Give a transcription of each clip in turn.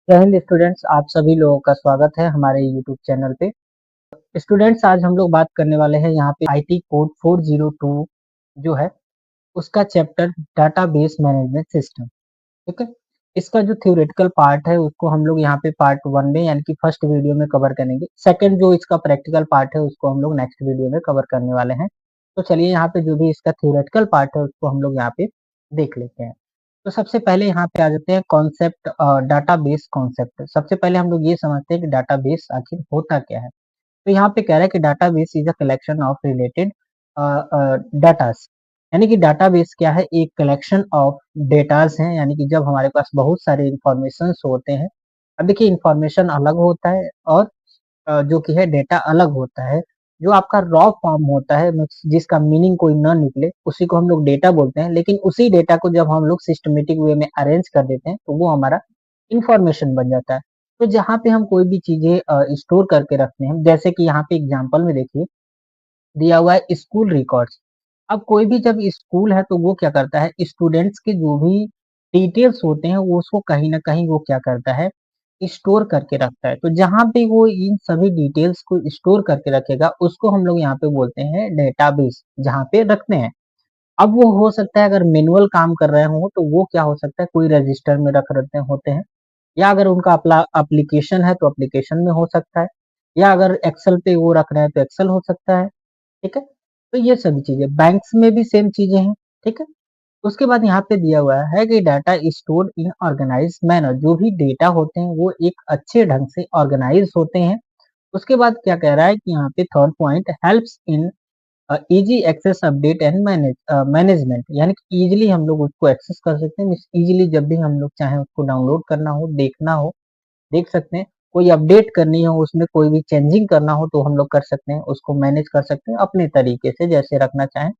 जय हिंद स्टूडेंट्स, आप सभी लोगों का स्वागत है हमारे यूट्यूब चैनल पे। स्टूडेंट्स, आज हम लोग बात करने वाले हैं यहाँ पे आईटी कोड 402 जो है उसका चैप्टर डाटाबेस मैनेजमेंट सिस्टम। ठीक है, इसका जो थ्योरेटिकल पार्ट है उसको हम लोग यहाँ पे पार्ट 1 में यानी कि फर्स्ट वीडियो में कवर करेंगे। सेकंड जो इसका प्रैक्टिकल पार्ट है उसको हम लोग नेक्स्ट वीडियो में कवर करने वाले हैं। तो चलिए यहाँ पे जो भी इसका थ्योरेटिकल पार्ट है उसको हम लोग यहाँ पे देख लेते हैं। तो सबसे पहले यहाँ पे आ जाते हैं कॉन्सेप्ट, डाटाबेस कॉन्सेप्ट। सबसे पहले हम लोग ये समझते हैं कि डाटाबेस आखिर होता क्या है। तो यहाँ पे कह रहा है कि database is a collection of related datas. यानी कि डाटाबेस क्या है, एक कलेक्शन ऑफ डेटास हैं, यानी कि जब हमारे पास बहुत सारे इंफॉर्मेशन होते हैं। अब देखिए, इंफॉर्मेशन अलग होता है और जो कि है डेटा अलग होता है। जो आपका रॉ फॉर्म होता है जिसका मीनिंग कोई ना निकले उसी को हम लोग डेटा बोलते हैं, लेकिन उसी डेटा को जब हम लोग सिस्टमेटिक वे में अरेंज कर देते हैं तो वो हमारा इंफॉर्मेशन बन जाता है। तो जहाँ पे हम कोई भी चीजें स्टोर करके रखते हैं, जैसे कि यहाँ पे एग्जांपल में देखिए दिया हुआ है स्कूल रिकॉर्ड्स। अब कोई भी जब स्कूल है तो वो क्या करता है, स्टूडेंट्स के जो भी डिटेल्स होते हैं वो उसको कहीं ना कहीं वो क्या करता है, स्टोर करके रखता है। तो जहाँ पे वो इन सभी डिटेल्स को स्टोर करके रखेगा उसको हम लोग यहाँ पे बोलते हैं डेटाबेस, जहाँ पे रखते हैं। अब वो हो सकता है अगर मैनुअल काम कर रहे हो तो वो क्या हो सकता है, कोई रजिस्टर में रख रखते होते हैं, या अगर उनका अपना एप्लीकेशन है तो एप्लीकेशन में हो सकता है, या अगर एक्सेल पे वो रख रहे हैं तो एक्सेल हो सकता है। ठीक है, तो ये सभी चीजें बैंक्स में भी सेम चीजें हैं। ठीक है, उसके बाद यहाँ पे दिया हुआ है कि data stored in organize manner. जो भी डेटा होते हैं वो एक अच्छे ढंग से ऑर्गेनाइज होते हैं। उसके बाद क्या कह रहा है कि यहाँ पे third point helps in easy access update and management. यानी कि इजीली हम लोग उसको एक्सेस कर सकते हैं, इजीली जब भी हम लोग चाहें उसको डाउनलोड करना हो, देखना हो, देख सकते हैं। कोई अपडेट करनी हो, उसमें कोई भी चेंजिंग करना हो तो हम लोग कर सकते हैं, उसको मैनेज कर सकते हैं अपने तरीके से, जैसे रखना चाहें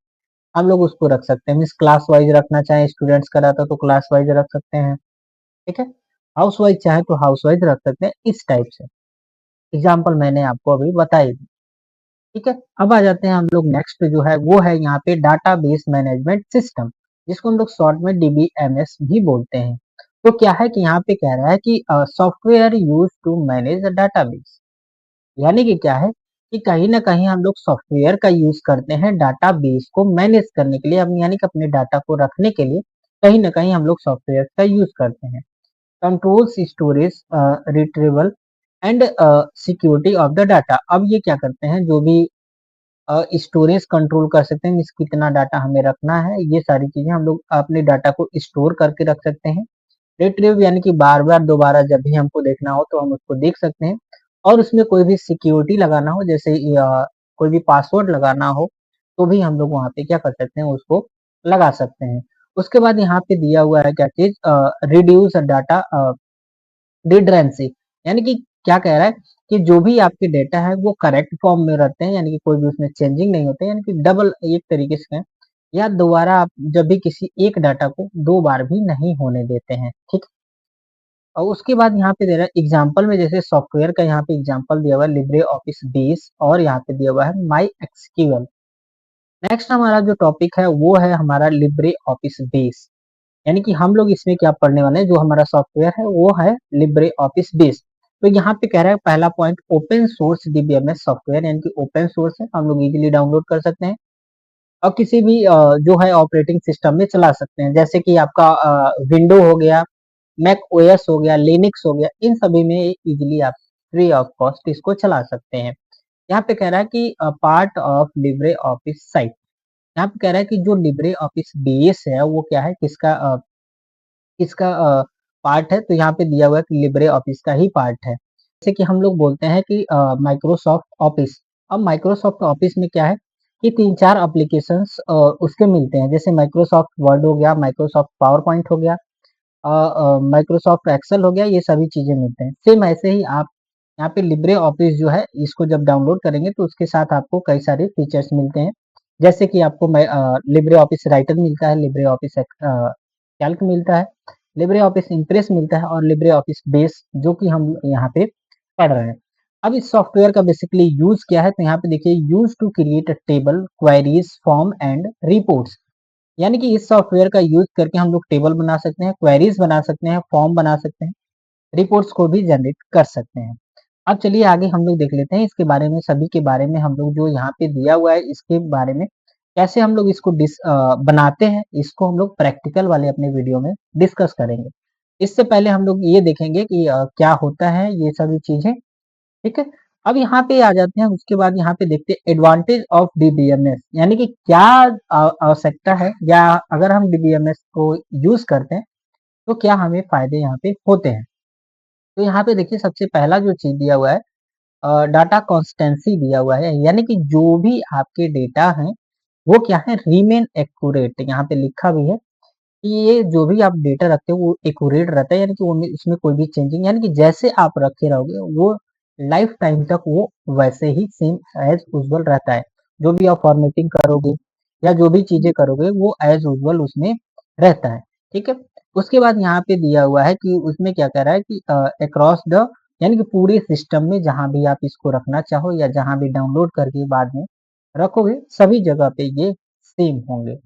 हम लोग उसको रख सकते हैं। मीन्स क्लास वाइज रखना चाहें, स्टूडेंट्स का रहता तो क्लास वाइज रख सकते हैं। ठीक है, हाउस वाइज चाहे तो हाउस वाइज रख सकते हैं, इस टाइप से। एग्जाम्पल मैंने आपको अभी बताई दी। ठीक है, अब आ जाते हैं हम लोग नेक्स्ट जो है वो है यहाँ पे डाटाबेस मैनेजमेंट सिस्टम, जिसको हम लोग शॉर्ट में डीबीएमएस भी बोलते हैं। तो क्या है कि यहाँ पे कह रहा है कि software use to manage the database. यानी कि क्या है कि कहीं ना कहीं हम लोग सॉफ्टवेयर का यूज करते हैं डाटाबेस को मैनेज करने के लिए, यानी कि अपने डाटा को रखने के लिए कहीं ना कहीं हम लोग सॉफ्टवेयर का यूज करते हैं। Controls storage, retrieval and security of the data. अब ये क्या करते हैं, जो भी स्टोरेज कंट्रोल कर सकते हैं, मीन्स कितना डाटा हमें रखना है, ये सारी चीजें हम लोग अपने डाटा को स्टोर करके रख सकते हैं। रिट्रीव यानी कि बार बार दोबारा जब भी हमको देखना हो तो हम उसको देख सकते हैं। और उसमें कोई भी सिक्योरिटी लगाना हो, जैसे कोई भी पासवर्ड लगाना हो, तो भी हम लोग वहाँ पे क्या कर सकते हैं, उसको लगा सकते हैं। उसके बाद यहाँ पे दिया हुआ है क्या चीज, रिड्यूस डाटा रिडंडेंसी। यानी कि क्या कह रहा है कि जो भी आपके डेटा है वो करेक्ट फॉर्म में रहते हैं, यानी कि कोई भी उसमें चेंजिंग नहीं होते, यानी कि डबल एक तरीके से कहें, या दोबारा आप जब भी किसी एक डाटा को दो बार भी नहीं होने देते हैं। ठीक, और उसके बाद यहाँ पे दे रहा है एग्जाम्पल में, जैसे सॉफ्टवेयर का यहाँ पे एग्जाम्पल दिया हुआ है लिब्रे ऑफिस बेस, और यहाँ पे दिया हुआ है माई एक्सक्यूएल। नेक्स्ट हमारा जो टॉपिक है वो है हमारा लिब्रे ऑफिस बेस। यानी कि हम लोग इसमें क्या पढ़ने वाले हैं, जो हमारा सॉफ्टवेयर है वो है लिब्रे ऑफिस बेस। तो यहाँ पे कह रहा है पहला point open source DBMS software, यानी कि ओपन सोर्स है, हम लोग इजीली डाउनलोड कर सकते हैं और किसी भी जो है ऑपरेटिंग सिस्टम में चला सकते हैं, जैसे कि आपका विंडो हो गया, मैक ओएस हो गया, लिनक्स हो गया, इन सभी में इजीली आप फ्री ऑफ कॉस्ट इसको चला सकते हैं। यहाँ पे कह रहा है कि part of Libre office site. यहाँ पे कह रहा है कि जो लिब्रे ऑफिस बेस है वो क्या है, किसका पार्ट है, तो यहाँ पे दिया हुआ है कि लिब्रे ऑफिस का ही पार्ट है। जैसे कि हम लोग बोलते हैं कि माइक्रोसॉफ्ट ऑफिस। अब माइक्रोसॉफ्ट ऑफिस में क्या है कि तीन चार एप्लीकेशंस उसके मिलते हैं, जैसे माइक्रोसॉफ्ट वर्ड हो गया, माइक्रोसॉफ्ट पावर पॉइंट हो गया, माइक्रोसॉफ्ट एक्सेल हो गया, ये सभी चीजें मिलते हैं। सेम ऐसे ही आप यहाँ पे लिब्रे ऑफिस जो है इसको जब डाउनलोड करेंगे तो उसके साथ आपको कई सारे फीचर्स मिलते हैं, जैसे कि आपको लिब्रे ऑफिस राइटर मिलता है, लिब्रे ऑफिस कैल्क मिलता है, लिब्रे ऑफिस इंप्रेस मिलता है, और लिब्रे ऑफिस बेस जो कि हम यहाँ पे पढ़ रहे हैं। अब इस सॉफ्टवेयर का बेसिकली यूज क्या है, तो यहाँ पे देखिए use to create a table, queries, form and reports. यानी कि इस सॉफ्टवेयर का यूज करके हम लोग टेबल बना सकते हैं, क्वेरीज बना सकते हैं, फॉर्म बना सकते हैं, रिपोर्ट्स को भी जनरेट कर सकते हैं। अब चलिए आगे हम लोग देख लेते हैं इसके बारे में, सभी के बारे में हम लोग जो यहाँ पे दिया हुआ है इसके बारे में कैसे हम लोग इसको बनाते हैं, इसको हम लोग प्रैक्टिकल वाले अपने वीडियो में डिस्कस करेंगे। इससे पहले हम लोग ये देखेंगे कि क्या होता है ये सभी चीजें, ठीक है। अब यहाँ पे आ जाते हैं, उसके बाद यहाँ पे देखते हैं एडवांटेज ऑफ डीबीएमएस, यानी कि क्या आवश्यकता है, या अगर हम डीबीएमएस को यूज करते हैं तो क्या हमें फायदे यहाँ पे होते हैं। तो यहाँ पे देखिए सबसे पहला जो चीज दिया हुआ है, डाटा कॉन्स्टेंसी दिया हुआ है, यानी कि जो भी आपके डेटा हैं वो क्या है, रीमेन एक्यूरेट, यहाँ पे लिखा भी है कि ये जो भी आप डेटा रखते हो वो एक्यूरेट रहता है, यानी कि उसमें कोई भी चेंजिंग, यानी कि जैसे आप रखे रहोगे वो लाइफ टाइम तक वो वैसे ही सेम एज यूजुअल रहता है। जो भी आप फॉर्मेटिंग करोगे या जो भी चीजें करोगे वो एज यूजुअल उसमें रहता है, ठीक है। उसके बाद यहाँ पे दिया हुआ है कि उसमें क्या कह रहा है कि अक्रॉस द, यानी कि पूरे सिस्टम में जहां भी आप इसको रखना चाहो या जहां भी डाउनलोड करके बाद में रखोगे सभी जगह पे ये सेम होंगे।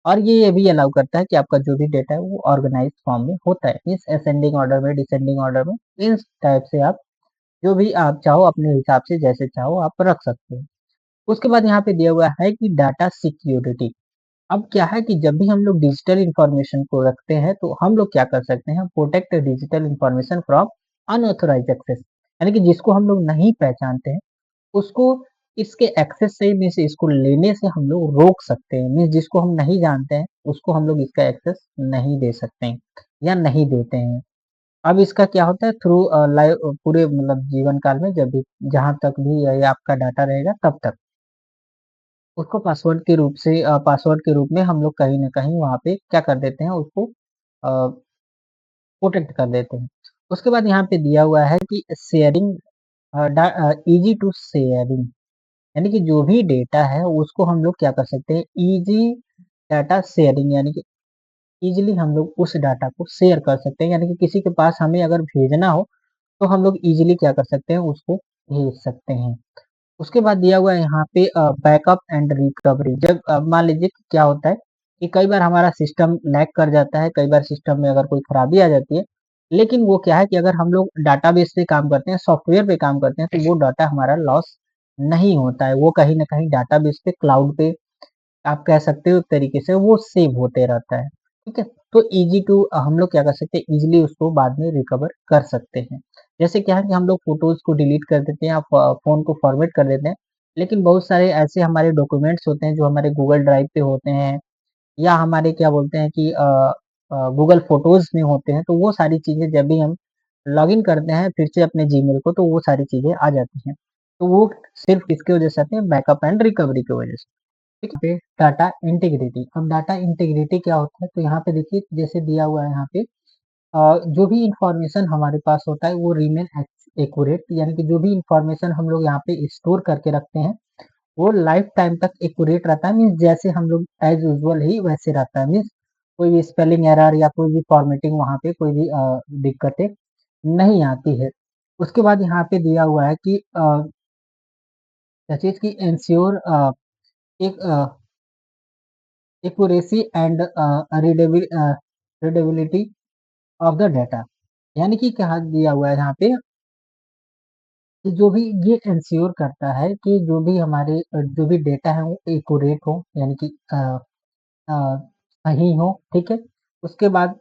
और ये भी अलाउ करता है कि आपका जो भी डेटा है वो ऑर्गेनाइज फॉर्म में होता है, मीन्स असेंडिंग ऑर्डर में, डिसेंडिंग ऑर्डर में, इस टाइप से आप जो भी आप चाहो अपने हिसाब से जैसे चाहो आप रख सकते हो। उसके बाद यहाँ पे दिया हुआ है कि डाटा सिक्योरिटी। अब क्या है कि जब भी हम लोग डिजिटल इंफॉर्मेशन को रखते हैं तो हम लोग क्या कर सकते हैं, protect digital information from unauthorize access, यानी कि जिसको हम लोग नहीं पहचानते हैं उसको इसके एक्सेस से मीन्स इसको लेने से हम लोग रोक सकते हैं, मीन्स जिसको हम नहीं जानते हैं उसको हम लोग इसका एक्सेस नहीं दे सकते हैं या नहीं देते हैं। अब इसका क्या होता है, थ्रू लाइव पूरे मतलब जीवन काल में जब भी जहां तक भी ये आपका डाटा रहेगा तब तक उसको पासवर्ड के रूप में हम लोग कहीं ना कहीं वहां पे क्या कर देते हैं, उसको प्रोटेक्ट कर देते हैं। उसके बाद यहाँ पे दिया हुआ है कि शेयरिंग, इजी टू शेयरिंग, यानी कि जो भी डेटा है उसको हम लोग क्या कर सकते हैं, इजी डाटा शेयरिंग, यानी कि इजीली हम लोग उस डाटा को शेयर कर सकते हैं, यानी कि किसी के पास हमें अगर भेजना हो तो हम लोग इजीली क्या कर सकते हैं, उसको भेज सकते हैं। उसके बाद दिया हुआ है यहाँ पे बैकअप एंड रिकवरी। जब मान लीजिए कि क्या होता है कि कई बार हमारा सिस्टम लैग कर जाता है, कई बार सिस्टम में अगर कोई खराबी आ जाती है, लेकिन वो क्या है कि अगर हम लोग डाटाबेस पे काम करते हैं, सॉफ्टवेयर पे काम करते हैं, तो वो डाटा हमारा लॉस नहीं होता है, वो कहीं ना कहीं डाटाबेस पे, क्लाउड पे आप कह सकते हो एक तरीके से वो सेव होते रहता है, ठीक है। तो इजी टू हम लोग क्या कर सकते हैं, इजीली उसको बाद में रिकवर कर सकते हैं। जैसे क्या है कि हम लोग फोटोज को डिलीट कर देते हैं या फोन को फॉर्मेट कर देते हैं, लेकिन बहुत सारे ऐसे हमारे डॉक्यूमेंट्स होते हैं जो हमारे गूगल ड्राइव पे होते हैं या हमारे क्या बोलते हैं कि गूगल फोटोज में होते हैं, तो वो सारी चीजें जब भी हम लॉग इन करते हैं फिर से अपने जीमेल को तो वो सारी चीजें आ जाती हैं। तो वो सिर्फ किसकी वजह से आते हैं, बैकअप एंड रिकवरी की वजह से, ठीक है। डाटा इंटीग्रिटी, अब डाटा इंटीग्रिटी क्या होता है, तो यहाँ पे देखिए जैसे दिया हुआ है यहाँ पे जो भी इंफॉर्मेशन हमारे पास होता है वो रिमेन एक्यूरेट, यानी कि जो भी इंफॉर्मेशन हम लोग यहाँ पे स्टोर करके रखते हैं वो लाइफ टाइम तक एक्यूरेट रहता है, मीन्स जैसे हम लोग एज यूजुअल ही वैसे रहता है, मीन्स कोई भी स्पेलिंग एरर या कोई भी फॉर्मेटिंग वहाँ पे कोई भी दिक्कतें नहीं आती है। उसके बाद यहाँ पे दिया हुआ है कि क्या चीज की इंश्योर एक accuracy and readability of the data, यानी कि क्या दिया हुआ है यहाँ पे कि जो भी ये इंश्योर करता है कि जो भी हमारे जो भी डेटा है वो एक्यूरेट हो, यानी कि अ, सही हो, ठीक है। उसके बाद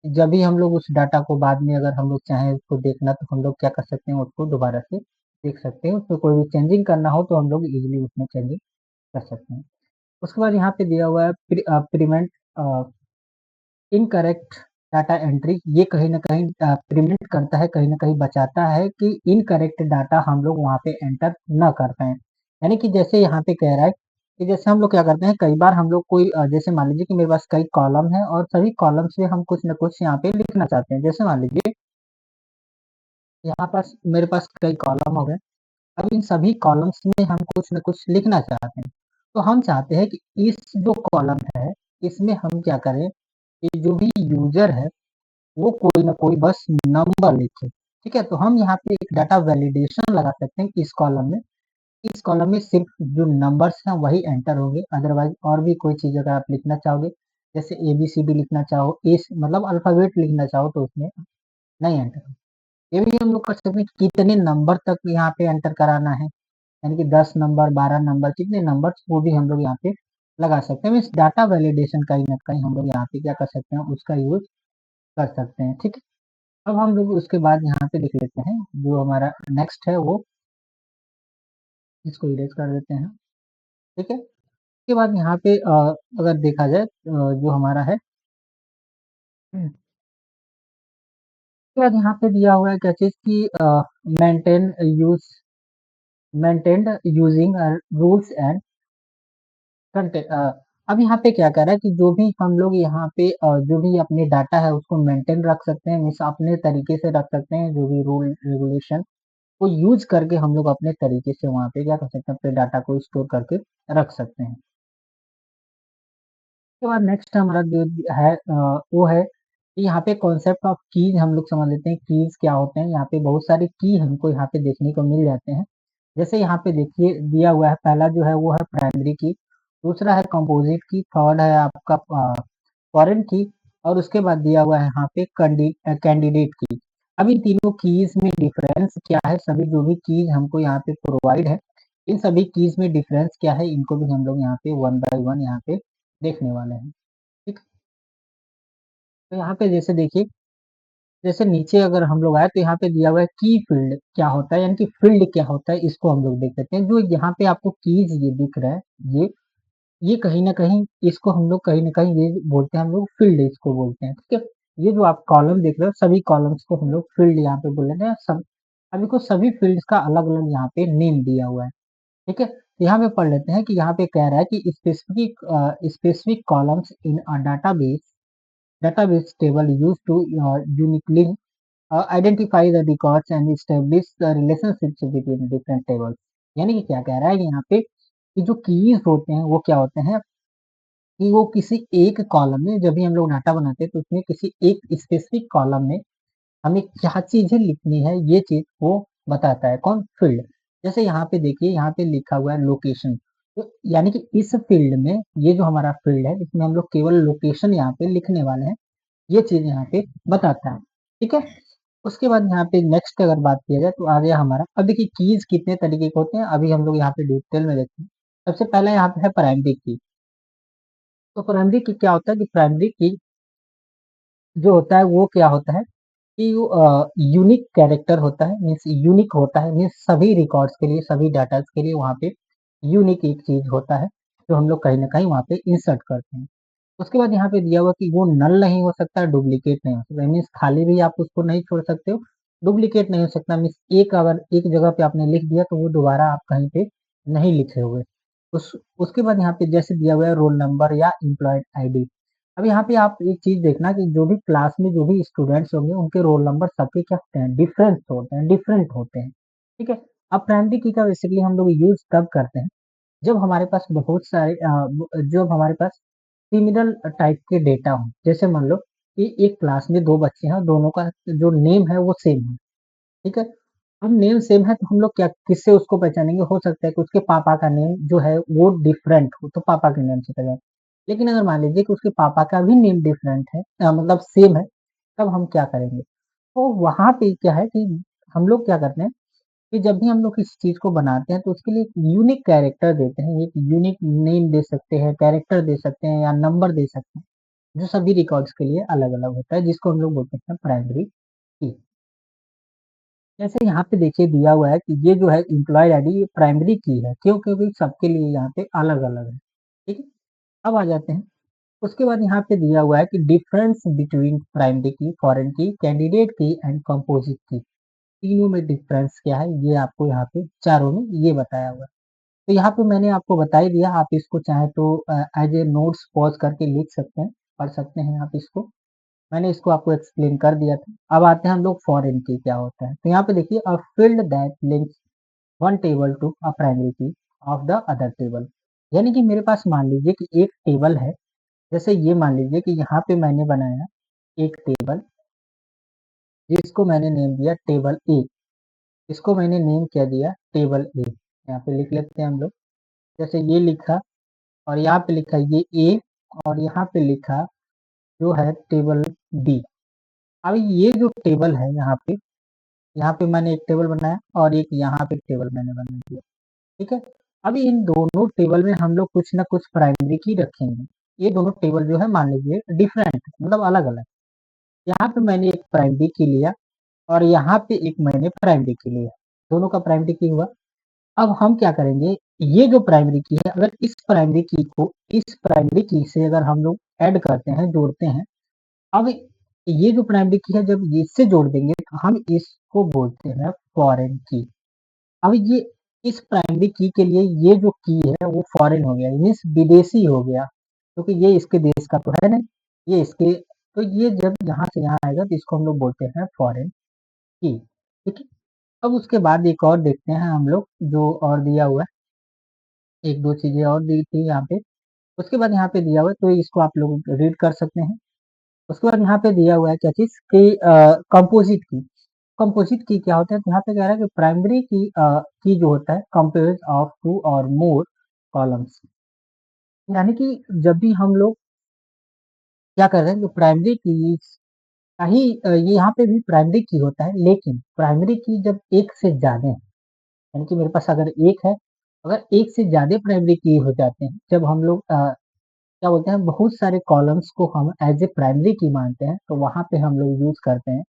जब भी हम लोग उस डाटा को बाद में अगर हम लोग चाहें उसको देखना तो हम लोग क्या कर सकते हैं, उसको दोबारा से देख सकते हैं, उसमें कोई भी चेंजिंग करना हो तो हम लोग इजीली उसमें चेंजिंग कर सकते हैं। उसके बाद यहाँ पे दिया हुआ है प्रिवेंट इनकरेक्ट डाटा एंट्री, ये कहीं न कहीं प्रिवेंट करता है, कहीं न कहीं बचाता है कि इनकरेक्ट डाटा हम लोग वहाँ पे एंटर ना कर पाएँ। यानी कि जैसे यहाँ पे कह रहा है कि जैसे हम लोग क्या करते हैं, कई बार हम लोग कोई जैसे मान लीजिए कि मेरे पास कई कॉलम है और सभी कॉलम्स में हम कुछ न कुछ यहाँ पे लिखना चाहते हैं। जैसे मान लीजिए यहाँ पास मेरे पास कई कॉलम हो गए, अब इन सभी कॉलम्स में हम कुछ न कुछ लिखना चाहते हैं। तो हम चाहते हैं कि इस जो कॉलम है, इसमें हम क्या करें कि जो भी यूज़र है वो कोई ना कोई बस नंबर लिखे, ठीक है। तो हम यहाँ पे एक डाटा वैलिडेशन लगा सकते हैं कि इस कॉलम में सिर्फ जो नंबर्स हैं वही एंटर होंगे, अदरवाइज और भी कोई चीज़ अगर आप लिखना चाहोगे, जैसे एबीसीडी लिखना चाहो, ए मतलब अल्फ़ाबेट लिखना चाहो तो उसमें नहीं एंटर। ये भी हम लोग कर सकते हैं कि कितने नंबर तक यहाँ पे एंटर कराना है, यानी कि 10 नंबर, 12 नंबर, कितने नंबर, वो भी हम लोग यहाँ पे लगा सकते हैं। मीन्स डाटा वैलिडेशन कहीं ना कहीं हम लोग यहाँ पे क्या कर सकते हैं, उसका यूज कर सकते हैं। ठीक है, अब हम लोग उसके बाद यहाँ पे लिख लेते हैं जो हमारा नेक्स्ट है वो, इसको इरेज कर देते हैं। ठीक है, उसके बाद यहाँ पे अगर देखा जाए जो हमारा है, उसके बाद यहाँ पे दिया हुआ है क्या चीज की maintain use maintained using rules and content. अब यहाँ पे क्या कर रहा है कि जो भी हम लोग यहाँ पे जो भी अपने डाटा है उसको मेंटेन रख सकते हैं, मीन्स अपने तरीके से रख सकते हैं, जो भी रूल रेगुलेशन को यूज करके हम लोग अपने तरीके से वहाँ पे क्या कर सकते हैं, अपने डाटा को स्टोर करके रख सकते हैं। उसके बाद नेक्स्ट हमारा जो है वो है कि यहाँ पे कॉन्सेप्ट ऑफ कीज हम लोग समझ लेते हैं, कीज क्या होते हैं। यहाँ पे बहुत सारे की हमको यहाँ पे देखने को मिल जाते हैं। जैसे यहाँ पे देखिए दिया हुआ है, पहला जो है वो है प्राइमरी की, दूसरा है कंपोजिट की, थर्ड है आपका फॉरेन की, और उसके बाद दिया हुआ है यहाँ पे कैंडिडेट की। अब इन तीनों कीज में डिफरेंस क्या है, सभी जो भी कीज हमको यहाँ पे प्रोवाइड है, इन सभी कीज में डिफरेंस क्या है, इनको भी हम लोग यहाँ पे वन बाय वन यहाँ पे देखने वाले हैं। ठीक, तो यहाँ पे जैसे देखिए, जैसे नीचे अगर हम लोग आए तो यहाँ पे दिया हुआ है की फील्ड क्या होता है, यानी कि फील्ड क्या होता है, इसको हम लोग देख लेते हैं। जो यहाँ पे आपको कीज ये दिख रहा है, ये कहीं ना कहीं इसको हम लोग कहीं ना कहीं ये बोलते हैं, हम लोग फील्ड इसको बोलते हैं। ठीक है, ये जो आप कॉलम देख रहे हो, सभी कॉलम्स को हम लोग फील्ड यहाँ पे बोल लेते हैं। सब अभी को सभी फील्ड्स का अलग अलग यहाँ पे नेम दिया हुआ है। ठीक है, तो यहाँ पे पढ़ लेते हैं कि यहाँ पे कह रहा है कि specific columns in a database table used to uniquely identify the records and establish the relationships between different tables। यानी कि क्या कह रहा है कि यहाँ पे कि जो कीज होते हैं वो क्या होते हैं, कि वो किसी एक कॉलम में, जब भी हम लोग डाटा बनाते हैं तो उसमें किसी एक स्पेसिफिक कॉलम में हमें क्या चीजें लिखनी है, ये चीज वो बताता है, कौन, फील्ड। जैसे यहाँ पे देखिए, यहाँ पे लिखा हुआ है लोकेशन, तो यानी कि इस फील्ड में, ये जो हमारा फील्ड है इसमें हम लोग केवल लोकेशन यहाँ पे लिखने वाले हैं, ये चीज यहाँ पे बताता है। ठीक है, उसके बाद यहाँ पे नेक्स्ट अगर बात किया जाए तो आ गया हमारा, अब देखिए कीज कितने तरीके के होते हैं, अभी हम लोग यहाँ पे डिटेल में देखते हैं। सबसे पहला यहाँ पे है प्राइमरी की। तो प्राइमरी की क्या होता है, कि प्राइमरी की जो होता है वो क्या होता है, कि यूनिक कैरेक्टर होता है, मीन्स यूनिक होता है, मीन्स सभी रिकॉर्ड्स के लिए, सभी डाटा के लिए वहाँ पे यूनिक एक चीज होता है, जो हम लोग कहीं ना कहीं वहाँ पे इंसर्ट करते हैं। उसके बाद यहाँ पे दिया हुआ कि वो नल नहीं हो सकता, डुप्लीकेट नहीं हो सकता, मीन्स खाली भी आप उसको नहीं छोड़ सकते हो, डुप्लीकेट नहीं हो सकता, मीन्स एक अगर एक जगह पे आपने लिख दिया तो वो दोबारा आप कहीं पे नहीं लिखे हुए। उसके बाद यहाँ पे जैसे दिया हुआ है रोल नंबर या एम्प्लॉयड आईडी। अब यहाँ पे आप एक चीज देखना कि जो भी क्लास में जो भी स्टूडेंट्स होंगे उनके रोल नंबर सबके क्या होते हैं, डिफरेंट होते हैं। ठीक है, अब प्राइमरी की का बेसिकली हम लोग यूज तब करते हैं जब हमारे पास बहुत सारे जब हमारे पास सिमिलर टाइप के डेटा हो। जैसे मान लो कि एक क्लास में दो बच्चे हैं, दोनों का जो नेम है वो सेम है। ठीक है, अब नेम सेम है तो हम लोग क्या, किससे उसको पहचानेंगे, हो सकता है कि उसके पापा का नेम जो है वो डिफरेंट हो तो पापा के नेम से पहचान। लेकिन अगर मान लीजिए कि उसके पापा का भी नेम डिफरेंट है, मतलब सेम है, तब हम क्या करेंगे। तो वहां पे क्या है कि हम लोग क्या करते हैं कि जब भी हम लोग किसी चीज को बनाते हैं तो उसके लिए एक यूनिक कैरेक्टर देते हैं, एक यूनिक नेम दे सकते हैं, कैरेक्टर दे सकते हैं, या नंबर दे सकते हैं, जो सभी रिकॉर्ड्स के लिए अलग अलग होता है, जिसको हम लोग बोलते हैं प्राइमरी की। जैसे यहाँ पे देखिए दिया हुआ है कि ये जो है इम्प्लॉय आईडी, ये प्राइमरी की है, क्यों, क्योंकि सबके लिए यहाँ पे अलग अलग है। ठीक है, अब आ जाते हैं, उसके बाद यहाँ पे दिया हुआ है कि डिफरेंस बिटवीन प्राइमरी की, फॉरेन की, कैंडिडेट की एंड कंपोजिट की, तीनों में डिफरेंस क्या है, ये आपको यहाँ पे चारों में ये बताया हुआ है। तो यहाँ पे मैंने आपको बता ही दिया, आप इसको चाहे तो एज ए नोट्स पॉज करके लिख सकते हैं, पढ़ सकते हैं आप इसको, मैंने इसको आपको एक्सप्लेन कर दिया था। अब आते हैं हम लोग फॉरेन की क्या होता है। तो यहाँ पे देखिए, a field that links one table to a primary key of the other table. यानी कि मेरे पास मान लीजिए कि एक टेबल है, जैसे ये मान लीजिए कि यहाँ पे मैंने बनाया एक टेबल, जिसको मैंने नेम दिया टेबल ए, इसको मैंने नेम क्या दिया, टेबल ए। यहाँ पे लिख लेते हैं हम लोग, जैसे ये लिखा, और यहाँ पे लिखा ये ए, और यहाँ पे लिखा जो है टेबल बी। अब ये जो टेबल है यहाँ पे मैंने एक टेबल बनाया और एक यहाँ पे टेबल मैंने बना दिया, ठीक है। अभी इन दोनों टेबल में हम लोग कुछ ना कुछ प्राइमरी की रखेंगे। ये दोनों टेबल जो है मान लीजिए डिफरेंट मतलब अलग अलग। यहाँ पे मैंने एक प्राइमरी की लिया और यहाँ पे एक मैंने प्राइमरी की लिया, दोनों का प्राइमरी की हुआ। अब हम क्या करेंगे, ये जो प्राइमरी की है अगर इस प्राइमरी की को इस प्राइमरी की से अगर हम लोग ऐड करते हैं, जोड़ते हैं, अब ये जो प्राइमरी की है जब इससे जोड़ देंगे तो हम इसको बोलते हैं फॉरेन की। अब ये इस प्राइमरी की के लिए ये जो की है वो फॉरेन हो गया, मीन्स विदेशी हो गया, क्योंकि ये इसके देश का तो है नहीं, ये इसके, तो ये जब यहाँ से यहाँ आएगा तो इसको हम लोग बोलते हैं फॉरेन की, ठीक है। अब उसके बाद एक और देखते हैं हम लोग जो और दिया हुआ है, एक दो चीजें और दी थी यहाँ पे। उसके बाद यहाँ पे दिया हुआ है तो इसको आप लोग रीड कर सकते हैं। उसके बाद यहाँ पे दिया हुआ है क्या चीज कि कंपोजिट की। कंपोजिट की क्या होता है, तो यहाँ पे कह रहा है कि प्राइमरी की जो होता है कंपोज ऑफ टू और मोर कॉलम्स, यानी कि जब भी हम लोग क्या कर रहे हैं, जो प्राइमरी की का ही ये यहाँ पे भी प्राइमरी की होता है, लेकिन प्राइमरी की जब एक से ज्यादा है, यानी कि मेरे पास अगर एक है, अगर एक से ज्यादा प्राइमरी की हो जाते हैं, जब हम लोग क्या बोलते हैं बहुत सारे कॉलम्स को हम एज ए प्राइमरी की मानते हैं, तो वहां पे हम लोग यूज करते हैं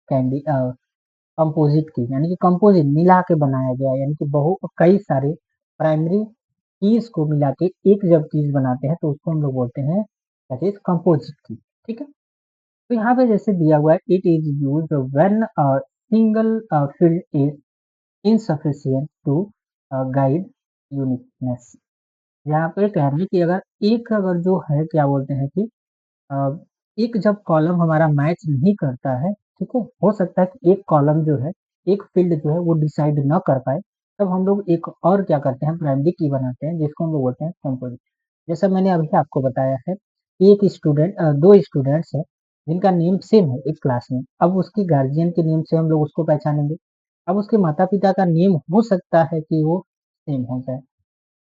कंपोजिट की, यानी कि कंपोजिट मिला के बनाया गया, यानी कि बहु कई सारे प्राइमरी कीज को मिला के एक जब चीज बनाते हैं तो उसको हम लोग बोलते हैं दैट इज कंपोजिट की, ठीक है। तो यहाँ पे जैसे दिया हुआ है it is use when single field is insufficient to guide uniqueness. यहाँ पे कह रहे हैं कि अगर जो है क्या बोलते हैं कि अ, एक जब कॉलम हमारा मैच नहीं करता है, ठीक है, हो सकता है कि एक कॉलम जो है, एक फील्ड जो है वो डिसाइड न कर पाए, तब हम लोग एक और क्या करते हैं प्राइमरी की बनाते हैं जिसको हम लोग बोलते हैं कंपोजिट। जैसा मैंने अभी आपको बताया है कि एक स्टूडेंट दो स्टूडेंट्स हैं जिनका नेम सेम है एक क्लास में, अब उसकी गार्जियन के नेम से हम लोग उसको पहचानेंगे, अब उसके माता पिता का नेम हो सकता है कि वो सेम हो जाए,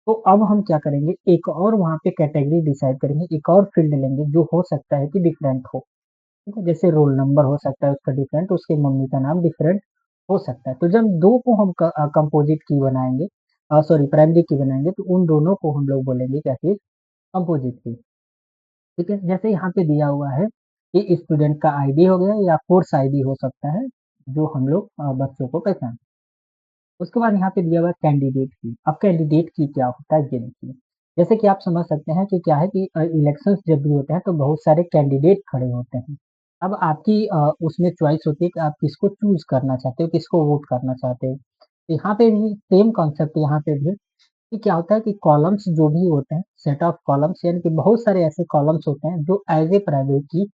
तो अब हम क्या करेंगे एक और वहाँ पे कैटेगरी डिसाइड करेंगे, एक और फील्ड लेंगे जो हो सकता है कि डिफरेंट हो, ठीक है, जैसे रोल नंबर हो सकता है उसका डिफरेंट, उसके मम्मी का नाम डिफरेंट हो सकता है, तो जब दो को हम कंपोजिट की बनाएंगे, सॉरी प्राइमरी की बनाएंगे, तो उन दोनों को हम लोग बोलेंगे क्या चीज, कंपोजिट की, ठीक है। जैसे यहाँ पे दिया हुआ है कि स्टूडेंट का आईडी हो गया या कोर्स आईडी हो सकता है जो हम लोग बच्चों को पहचान। उसके बाद यहाँ पे दिया हुआ है कैंडिडेट की। अब कैंडिडेट की क्या होता है ये देखिए, जैसे कि आप समझ सकते हैं कि क्या है कि इलेक्शंस जब भी होते हैं तो बहुत सारे कैंडिडेट खड़े होते हैं। अब आपकी उसमें चॉइस होती है कि आप किसको चूज करना चाहते हो, किसको वोट करना चाहते हो। तो यहाँ पे भी सेम कॉन्सेप्ट यहाँ पे भी है कि क्या होता है कि कॉलम्स जो भी होते हैं, सेट ऑफ कॉलम्स, यानी कि बहुत सारे ऐसे कॉलम्स होते हैं जो एज ए प्राइमरी की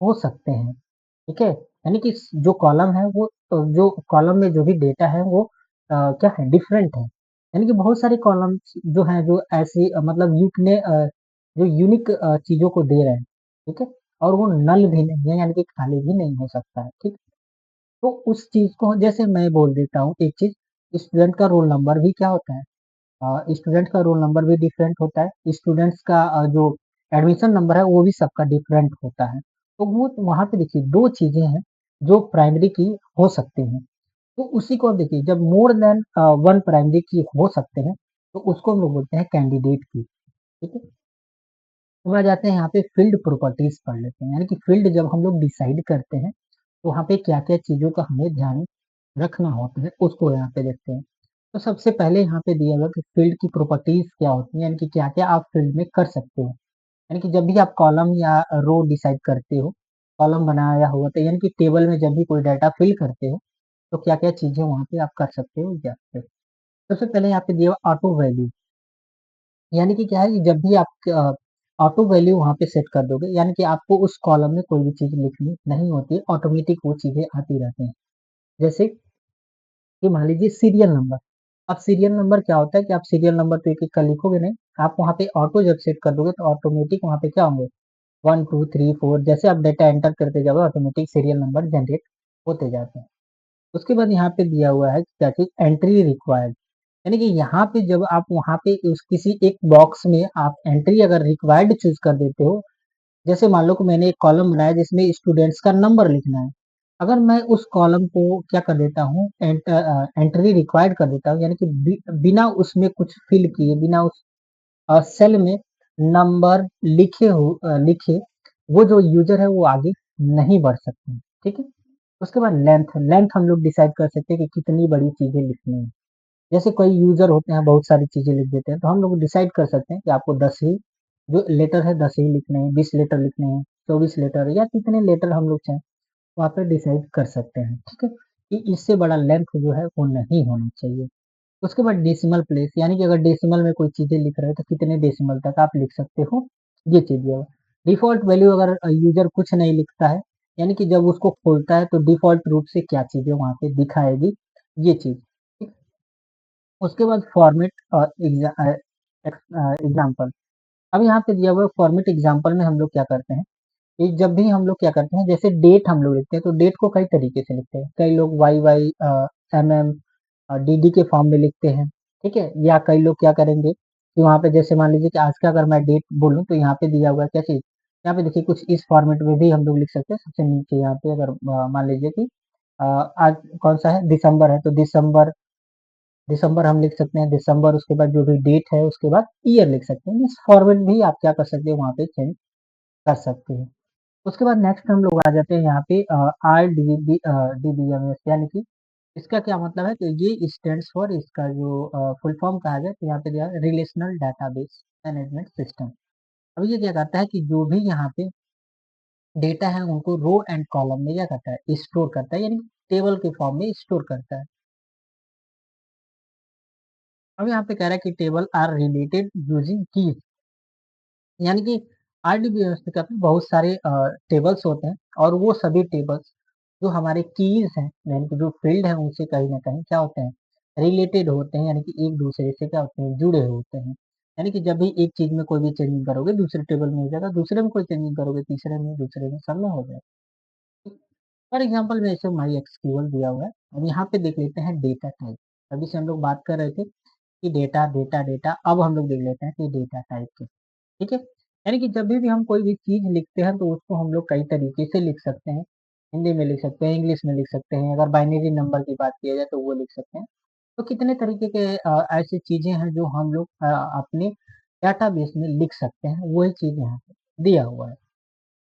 हो सकते हैं, ठीक है। यानी कि जो कॉलम है वो जो कॉलम में जो भी डेटा है वो क्या है डिफरेंट है, यानी कि बहुत सारे कॉलम्स जो हैं जो ऐसी मतलब जो यूनिक चीजों को दे रहे हैं, ठीक है, और वो नल भी नहीं है, यानी कि खाली भी नहीं हो सकता है, ठीक। तो उस चीज को जैसे मैं बोल देता हूँ एक चीज, स्टूडेंट का रोल नंबर भी क्या होता है, स्टूडेंट का रोल नंबर भी डिफरेंट होता है, स्टूडेंट्स का जो एडमिशन नंबर है वो भी सबका डिफरेंट होता है। तो वो वहां पे देखिए दो चीजें हैं जो प्राइमरी की हो सकती हैं, तो उसी को आप देखिए जब मोर देन वन प्राइमरी की हो सकते हैं तो उसको हम लोग बोलते हैं कैंडिडेट की, ठीक है। तो आ जाते हैं यहाँ पे फील्ड प्रॉपर्टीज पढ़ लेते हैं, यानी कि फील्ड जब हम लोग डिसाइड करते हैं तो वहाँ पे क्या क्या चीजों का हमें ध्यान रखना होता है उसको यहाँ पे देखते हैं। तो सबसे पहले यहाँ पे दिया हुआ कि फील्ड की प्रॉपर्टीज क्या होती है, यानी कि क्या क्या आप फील्ड में कर सकते हो, यानी कि जब भी आप कॉलम या रो डिसाइड करते हो, कॉलम बनाया हुआ तो यानी कि टेबल में जब भी कोई डाटा फिल करते हो तो क्या क्या चीजें वहाँ पे आप कर सकते हो या फिर सबसे पहले यहाँ पे दिया हुआ ऑटो वैल्यू, यानी कि क्या है कि जब भी आप ऑटो वैल्यू वहाँ पे सेट कर दोगे, यानी कि आपको उस कॉलम में कोई भी चीज लिखनी नहीं होती है, ऑटोमेटिक वो चीजें आती रहती हैं। जैसे कि मान लीजिए सीरियल नंबर, अब सीरियल नंबर क्या होता है कि आप सीरियल नंबर तो एक एक का लिखोगे नहीं, आप वहाँ पे ऑटो जब सेट कर दोगे तो ऑटोमेटिक वहाँ पे क्या होंगे 1 2 3 4, जैसे आप डेटा एंटर करते जाओगे ऑटोमेटिक सीरियल नंबर जनरेट होते जाते हैं। उसके बाद यहाँ पे दिया हुआ है कि क्या चीज एंट्री रिक्वायर्ड, यानी कि यहाँ पे जब आप वहाँ पे उस किसी एक बॉक्स में आप एंट्री अगर रिक्वायर्ड चूज कर देते हो, जैसे मान लो कि मैंने एक कॉलम बनाया जिसमें स्टूडेंट्स का नंबर लिखना है, अगर मैं उस कॉलम को क्या कर देता हूँ, एंट्री रिक्वायर्ड कर देता हूँ, यानी कि बिना उसमें कुछ फिल किए, बिना उस सेल में नंबर लिखे वो जो यूजर है वो आगे नहीं बढ़ सकते। ठीक है। उसके बाद लेंथ लेंथ हम लोग डिसाइड कर सकते हैं कि कितनी बड़ी चीजें लिखनी है। जैसे कोई यूजर होते हैं बहुत सारी चीजें लिख देते हैं, तो हम लोग डिसाइड कर सकते हैं कि आपको 10 ही जो लेटर है 10 ही लिखने हैं, 20 लेटर लिखने हैं, 24 लेटर या कितने लेटर हम लोग चाहें वहाँ पे डिसाइड कर सकते हैं। ठीक है, कि इससे बड़ा लेंथ जो है वो नहीं होना चाहिए। उसके बाद डेसिमल प्लेस, यानी कि अगर डेसिमल में कोई चीजें लिख रहे हो तो कितने डेसिमल तक आप लिख सकते हो, ये चीज है। डिफॉल्ट वैल्यू, अगर यूजर कुछ नहीं लिखता है, यानी कि जब उसको खोलता है तो डिफॉल्ट रूप से क्या चीजें वहां पे दिखाएगी, ये चीज। ठीक। उसके बाद फॉर्मेट और एग्जाम्पल। अब यहाँ पे दिया हुआ फॉर्मेट एग्जाम्पल में हम लोग क्या करते हैं कि जब भी हम लोग क्या करते हैं, जैसे डेट हम लोग लिखते हैं तो डेट को कई तरीके से लिखते हैं। कई लोग वाई वाई MM DD के फॉर्म में लिखते हैं। ठीक है, या कई लोग क्या करेंगे कि वहाँ पे जैसे मान लीजिए कि आज का अगर मैं डेट बोलूँ तो यहाँ पे दिया हुआ है क्या चीज, यहाँ पे देखिए कुछ इस फॉर्मेट में भी हम लोग लिख सकते हैं। सबसे नीचे यहाँ पे अगर मान लीजिए कि आज कौन सा है, दिसंबर है, तो दिसंबर दिसंबर हम लिख सकते हैं दिसंबर। उसके बाद जो भी डेट है उसके बाद ईयर लिख सकते हैं। इस फॉर्मेट भी आप क्या कर सकते हैं, वहाँ पे चेंज कर सकते हैं। उसके बाद नेक्स्ट हम लोग आ जाते हैं यहाँ पे RDBMS, यानी कि इसका क्या मतलब है कि ये स्टैंड्स फॉर, इसका जो फुल फॉर्म कहा जाए तो यहाँ पे दिया रिलेशनल डाटाबेस मैनेजमेंट सिस्टम। अब ये क्या करता है कि जो भी यहाँ पे डेटा है उनको रो एंड कॉलम में क्या करता है, स्टोर करता है, यानी टेबल के फॉर्म में स्टोर करता है। अब यहाँ पे कह रहा है कि table are related using keys, यानी कि RDBMS में क्या होता है, बहुत सारे टेबल्स होते हैं और वो सभी टेबल्स जो हमारे कीज हैं, यानी कि जो फील्ड है उनसे कहीं ना कहीं क्या होते हैं, रिलेटेड होते हैं, यानी कि एक दूसरे से क्या होते हैं, जुड़े होते हैं। यानी कि जब भी एक चीज में कोई भी चेंजिंग करोगे दूसरे टेबल में हो जाएगा, दूसरे में कोई चेंजिंग करोगे तीसरे में, दूसरे में, सब में हो जाएगा। फॉर एग्जाम्पल में ऐसे माई एक्सक्यूएल दिया हुआ है। अब यहाँ पे देख लेते हैं डेटा टाइप। अभी से हम लोग बात कर रहे थे कि डेटा डेटा डेटा, अब हम लोग देख लेते हैं कि डेटा टाइप के। ठीक है, यानी कि जब भी हम कोई भी चीज लिखते हैं तो उसको हम लोग कई तरीके से लिख सकते हैं। हिंदी में लिख सकते हैं, इंग्लिश में लिख सकते हैं, अगर बाइनरी नंबर की बात किया जाए तो वो लिख सकते हैं। तो कितने तरीके के ऐसी चीजें हैं जो हम लोग अपने डाटाबेस में लिख सकते हैं, वही चीज यहाँ पे दिया हुआ है।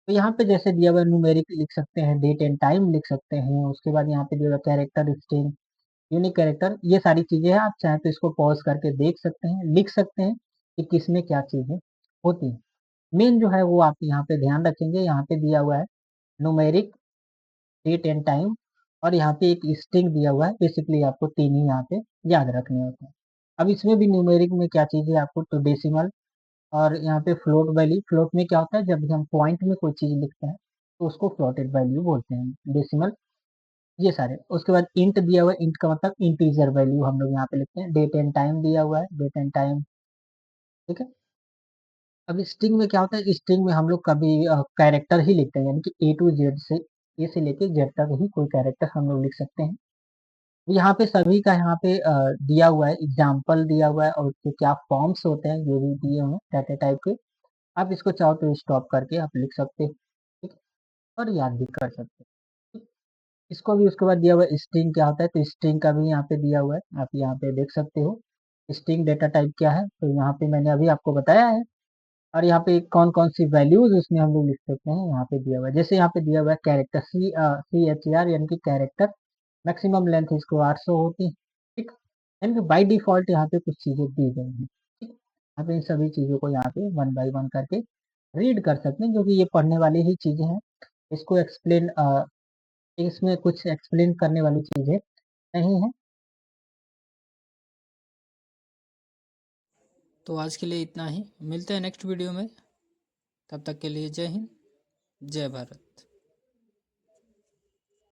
तो यहाँ पे जैसे दिया हुआ है न्यूमेरिक लिख सकते हैं, डेट एंड टाइम लिख सकते हैं। उसके बाद यहाँ पे दिया हुआ कैरेक्टर, स्ट्रिंग, यूनिक कैरेक्टर, ये सारी चीजें हैं। आप चाहें तो इसको पॉज करके देख सकते हैं, लिख सकते हैं कि किसमें क्या चीजें होती हैं। मेन जो है वो आप यहाँ पे ध्यान रखेंगे, यहाँ पे दिया हुआ है न्यूमेरिक, डेट एंड टाइम, और यहाँ पे एक स्ट्रिंग दिया हुआ है। बेसिकली आपको तीन ही यहाँ पे याद रखने होते हैं। अब इसमें भी न्यूमेरिक में क्या चीज़ है आपको, तो डेसिमल, और यहाँ पे फ्लोट वैल्यू। फ्लोट में क्या होता है, जब भी हम पॉइंट में कोई चीज़ लिखते हैं तो उसको फ्लोटेड वैल्यू बोलते हैं, डेसिमल, ये सारे। उसके बाद इंट दिया हुआ है, इंट का मतलब इंटीजर वैल्यू हम लोग यहाँ पे लिखते हैं। डेट एंड टाइम दिया हुआ है, डेट एंड टाइम। ठीक है। अब स्ट्रिंग में क्या होता है, स्ट्रिंग में हम लोग कभी कैरेक्टर ही लिखते हैं, यानी कि A to Z से, ए से लेके जेड तक ही कोई कैरेक्टर हम लोग लिख सकते हैं। यहाँ पे सभी का यहाँ पे दिया हुआ है, एग्जाम्पल दिया हुआ है, और उसके क्या फॉर्म्स होते हैं ये भी दिए हुए हैं डाटा टाइप के। आप इसको चाहो तो स्टॉप करके आप लिख सकते हो। ठीक है? और याद भी कर सकते हो। इसको भी उसके बाद दिया हुआ है स्ट्रिंग क्या होता है, तो स्ट्रिंग का भी यहाँ पे दिया हुआ है, आप यहाँ पे देख सकते हो। स्ट्रिंग डेटा टाइप क्या है, तो यहाँ पे मैंने अभी आपको बताया है। और यहाँ पे कौन कौन सी वैल्यूज उसमें हम लोग लिख सकते हैं, यहाँ पे दिया हुआ है। जैसे यहाँ पे दिया हुआ है कैरेक्टर CHR, यानी कि कैरेक्टर मैक्सिमम लेंथ इसको 800 होती है। ठीक, यानी कि बाई डिफॉल्ट यहाँ पे कुछ चीजें दी गई हैं। ठीक, यहाँ पे इन सभी चीजों को यहाँ पे वन बाई वन करके रीड कर सकते हैं, जो कि ये पढ़ने वाली ही चीजें हैं। इसको एक्सप्लेन, इसमें कुछ एक्सप्लेन करने वाली चीजें नहीं है। तो आज के लिए इतना ही, मिलते हैं नेक्स्ट वीडियो में। तब तक के लिए जय हिंद, जय भारत।